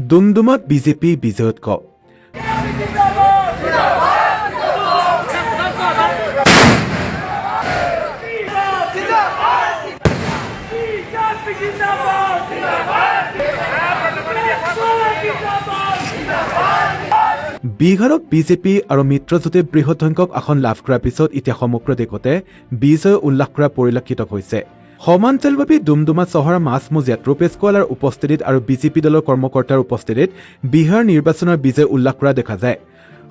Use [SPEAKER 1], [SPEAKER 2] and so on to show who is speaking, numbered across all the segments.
[SPEAKER 1] ডুমডুমাত BJP বিজয়োৎসৱ। বিহাৰত BJP আৰু মিত্ৰজোঁটে বৃহৎ সংখ্যক আসন লাভ কৰাৰ পিছত এতিয়া সমগ্ৰ দেশতে বিজয় উল্লাস কৰা পৰিলক্ষিত হৈছে। সমান্তৰালভাৱে ডুমডুমা চহৰৰ মাজমজিয়াত ৰূপেশ কোৱালাৰ উপস্থিতিত আৰু বিজেপি দলৰ কৰ্মকৰ্তাৰ উপস্থিতিত বিহাৰ নিৰ্বাচনৰ বিজয় উল্লাস কৰা দেখা যায়।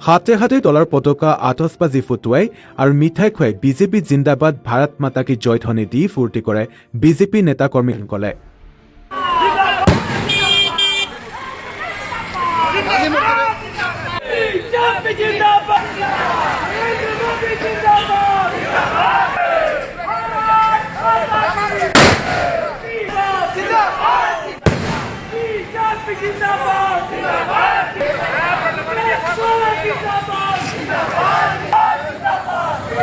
[SPEAKER 1] হাতে হাতে দলৰ পতাকা আতচবাজি ফুটুৱাই আৰু মিঠাই খুৱাই বিজেপি জিন্দাবাদ ভাৰত মাতা কি জয় ধ্বনি দি ফূৰ্তি কৰে বিজেপি নেতা কৰ্মীসকলে।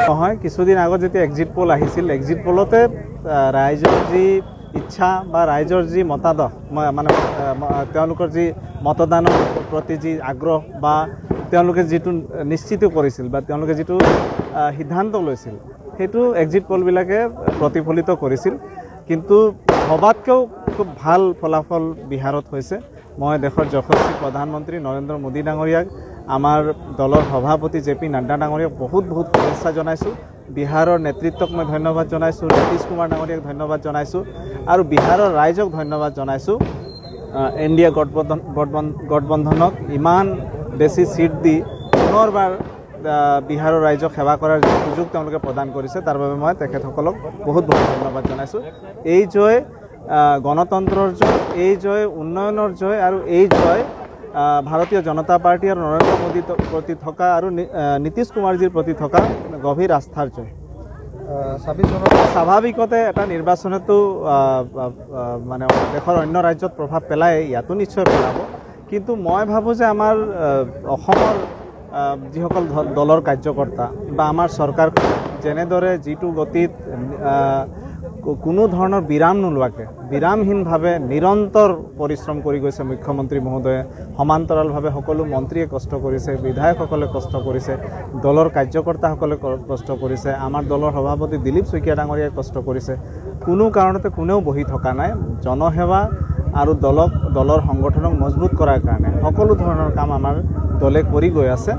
[SPEAKER 2] নহয়, কিছুদিন আগত যেতিয়া এক্সিট পোল আহিছিল, এক্সিট পোলতে ৰাইজৰ যি ইচ্ছা বা ৰাইজৰ যি মতাদহ মানে তেওঁলোকৰ যি মতদানৰ প্ৰতি যি আগ্ৰহ বা তেওঁলোকে যিটো নিশ্চিত কৰিছিল বা তেওঁলোকে যিটো সিদ্ধান্ত লৈছিল সেইটো এক্সিট পোলবিলাকে প্ৰতিফলিত কৰিছিল। কিন্তু ভবাতকৈও খুব ভাল ফলাফল বিহাৰত হৈছে। মই দেশৰ যশস্বী প্ৰধানমন্ত্ৰী নৰেন্দ্ৰ মোদী ডাঙৰীয়াক, আমাৰ দলৰ সভাপতি জে পি নাড্ডা ডাঙৰীয়াক বহুত শুভেচ্ছা জনাইছোঁ। বিহাৰৰ নেতৃত্বক মই ধন্যবাদ জনাইছোঁ, নীতিশ কুমাৰ ডাঙৰীয়াক ধন্যবাদ জনাইছোঁ আৰু বিহাৰৰ ৰাইজক ধন্যবাদ জনাইছোঁ। এনডিএ গঠবন্ধনক ইমান বেছি সিট দি পুনৰবাৰ বিহাৰৰ ৰাইজক সেৱা কৰাৰ যি সুযোগ তেওঁলোকে প্ৰদান কৰিছে তাৰ বাবে মই তেখেতসকলক বহুত ধন্যবাদ জনাইছোঁ। এই জয় গণতন্ত্ৰৰ জয়, এই জয় উন্নয়নৰ জয় আৰু এই জয় ভাৰতীয় জনতা পাৰ্টি আৰু নৰেন্দ্ৰ মোদীৰ প্ৰতি থকা আৰু নীতিশ কুমাৰজীৰ প্ৰতি থকা গভীৰ আস্থাৰ জয়। স্বাভাৱিকতে এটা নিৰ্বাচনতো মানে দেশৰ অন্য ৰাজ্যত প্ৰভাৱ পেলাই, ইয়াতো নিশ্চয় পেলাব। কিন্তু মই ভাবোঁ যে আমাৰ অসমৰ যিসকল দলৰ কাৰ্যকৰ্তা বা আমাৰ চৰকাৰ যেনেদৰে যিটো গতিত কোনো ধৰণৰ বিৰাম নোলোৱাকৈ বিৰামহীনভাৱে নিৰন্তৰ পৰিশ্ৰম কৰি গৈছে মুখ্যমন্ত্ৰী মহোদয়ে, সমান্তৰালভাৱে সকলো মন্ত্ৰীয়ে কষ্ট কৰিছে, বিধায়কসকলে কষ্ট কৰিছে, দলৰ কাৰ্যকৰ্তাসকলে কষ্ট কৰিছে, আমাৰ দলৰ সভাপতি দিলীপ শইকীয়া ডাঙৰীয়াই কষ্ট কৰিছে। কোনো কাৰণতে কোনেও বহি থকা নাই। জনসেৱা আৰু দলৰ সংগঠনক মজবুত কৰাৰ কাৰণে সকলো ধৰণৰ কাম আমাৰ দলে কৰি গৈ আছে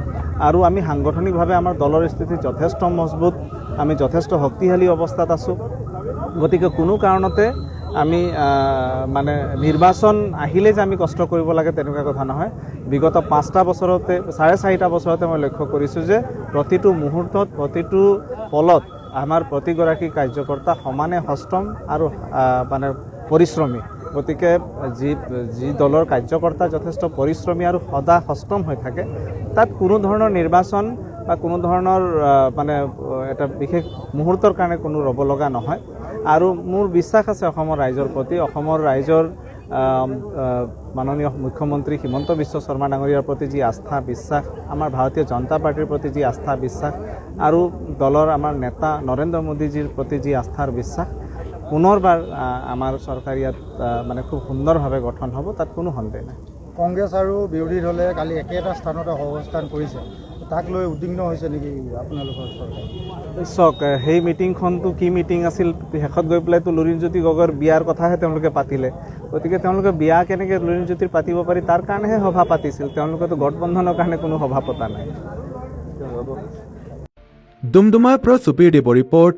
[SPEAKER 2] আৰু আমি সাংগঠনিকভাৱে আমাৰ দলৰ স্থিতি যথেষ্ট মজবুত, আমি যথেষ্ট শক্তিশালী অৱস্থাত আছোঁ। গতিকে কোনো কাৰণতে আমি মানে নিৰ্বাচন আহিলে যে আমি কষ্ট কৰিব লাগে তেনেকুৱা কথা নহয়। বিগত 5টা বছৰতে 4.5 বছৰতে মই লক্ষ্য কৰিছোঁ যে প্ৰতিটো মুহূৰ্তত প্ৰতিটো পলত আমাৰ প্ৰতিগৰাকী কাৰ্যকৰ্তা সমানে সষ্টম আৰু মানে পৰিশ্ৰমী। গতিকে যি দলৰ কাৰ্যকৰ্তা যথেষ্ট পৰিশ্ৰমী আৰু সদা সষ্টম হৈ থাকে, তাত কোনো ধৰণৰ নিৰ্বাচন বা কোনো ধৰণৰ মানে এটা বিশেষ মুহূৰ্তৰ কাৰণে কোনো ৰ'ব লগা নহয়। আৰু মোৰ বিশ্বাস আছে অসমৰ ৰাইজৰ প্ৰতি, অসমৰ ৰাইজৰ মাননীয় মুখ্যমন্ত্ৰী হিমন্ত বিশ্ব শৰ্মা ডাঙৰীয়াৰ প্ৰতি যি আস্থা বিশ্বাস, আমাৰ ভাৰতীয় জনতা পাৰ্টিৰ প্ৰতি যি আস্থা বিশ্বাস আৰু দলৰ আমাৰ নেতা নৰেন্দ্ৰ মোদীজীৰ প্ৰতি যি আস্থাৰ বিশ্বাস, পুনৰবাৰ আমাৰ চৰকাৰ ইয়াত মানে খুব সুন্দৰভাৱে গঠন হ'ব, তাত কোনো সন্দেহ নাই।
[SPEAKER 3] কংগ্ৰেছ আৰু বিৰোধী দলে কালি একেটা স্থানতে সহস্থান কৰিছে, তাক লৈ উদ্বিগ্ন হৈছে নেকি আপোনালোকৰ চৰকাৰ?
[SPEAKER 2] চাওক, সেই মিটিংখনটো কি মিটিং আছিল, শেষত গৈ পেলাইতো লুৰিণজ্যোতি গগৈৰ বিয়াৰ কথাহে তেওঁলোকে পাতিলে। গতিকে তেওঁলোকে বিয়া কেনেকৈ লুৰিণজ্যোতিৰ পাতিব পাৰি তাৰ কাৰণেহে সভা পাতিছিল, তেওঁলোকেতো গঠবন্ধনৰ কাৰণে কোনো সভা পতা নাই।
[SPEAKER 1] ডুমডুমাৰ পৰা সুবীৰ দেৱৰ ৰিপৰ্ট।